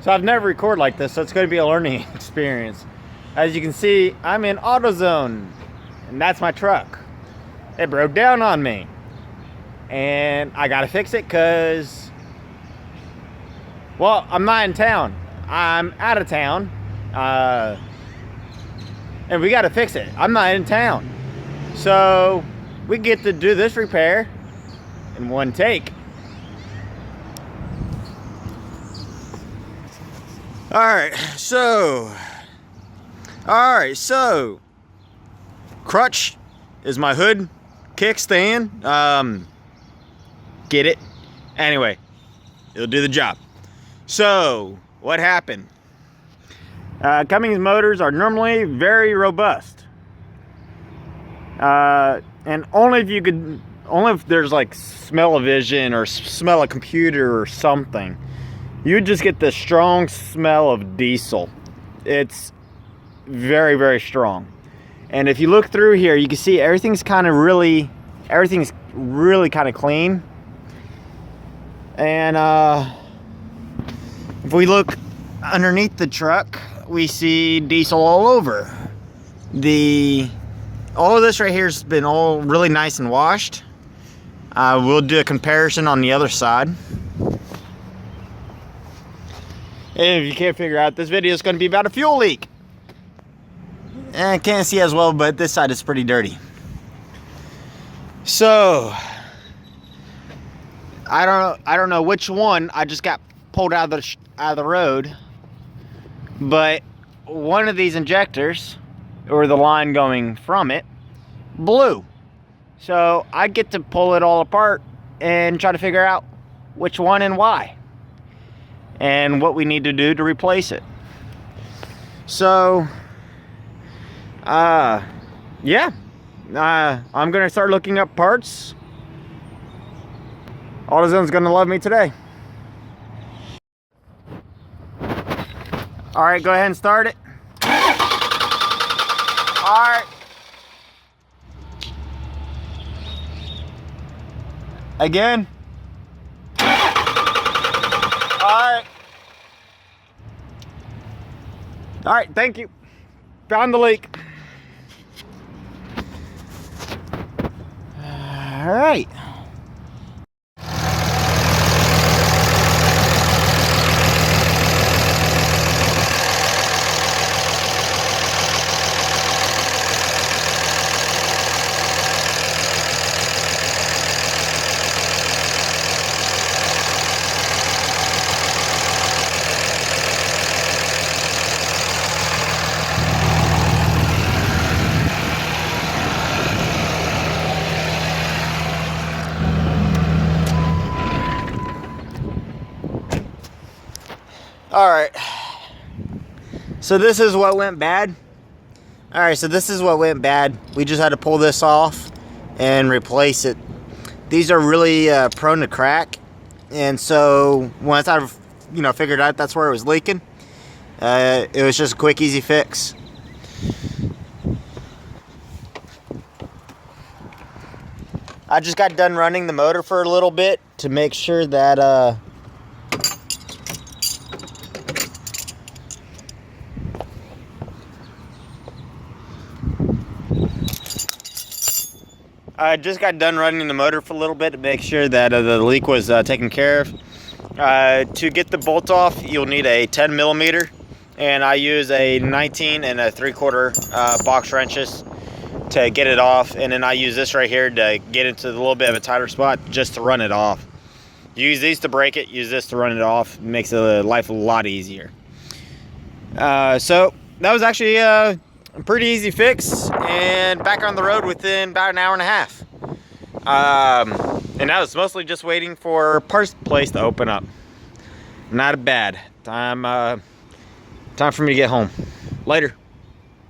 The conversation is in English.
So I've never recorded like this, so it's going to be a learning experience. As you can see, I'm in AutoZone, and that's my truck. It broke down on me, and I got to fix it because, well, I'm not in town. I'm out of town, and we got to fix it. I'm not in town. So we get to do this repair in one take. Alright, so crutch is my hood kickstand. Get it? Anyway, it'll do the job. So what happened? Cummins motors are normally very robust, and only if there's like smell-o-vision or smell a computer or something, you just get the strong smell of diesel. It's very, very strong. And if you look through here, you can see everything's really kind of clean. And if we look underneath the truck, we see diesel all over. All of this right here has been all really nice and washed. We'll do a comparison on the other side. And if you can't figure out, this video is going to be about a fuel leak. And I can't see as well, but this side is pretty dirty. So I don't know which one I just got pulled out of the road, but one of these injectors, or the line going from it, blew. So I get to pull it all apart and try to figure out which one and why, and what we need to do to replace it. So yeah, I'm gonna start looking up parts. AutoZone's gonna love me today. All right, go ahead and start it. All right. Again. All right. All right, thank you. Found the leak. All right. All right, so this is what went bad. All right, so this is what went bad. We just had to pull this off and replace it. These are really prone to crack, and so once I figured out that's where it was leaking, it was just a quick, easy fix. I just got done running the motor for a little bit to make sure that I just got done running the motor for a little bit to make sure that the leak was taken care of. To get the bolt off, you'll need a 10 millimeter, and I use a 19 and a 3/4 box wrenches to get it off, and then I use this right here to get into a little bit of a tighter spot just to run it off. Use these to break it, use this to run it off. It makes life a lot easier. So that was actually a pretty easy fix, and back on the road within about an hour and a half. And I was mostly just waiting for parts place to open up. Not bad. Time for me to get home. Later.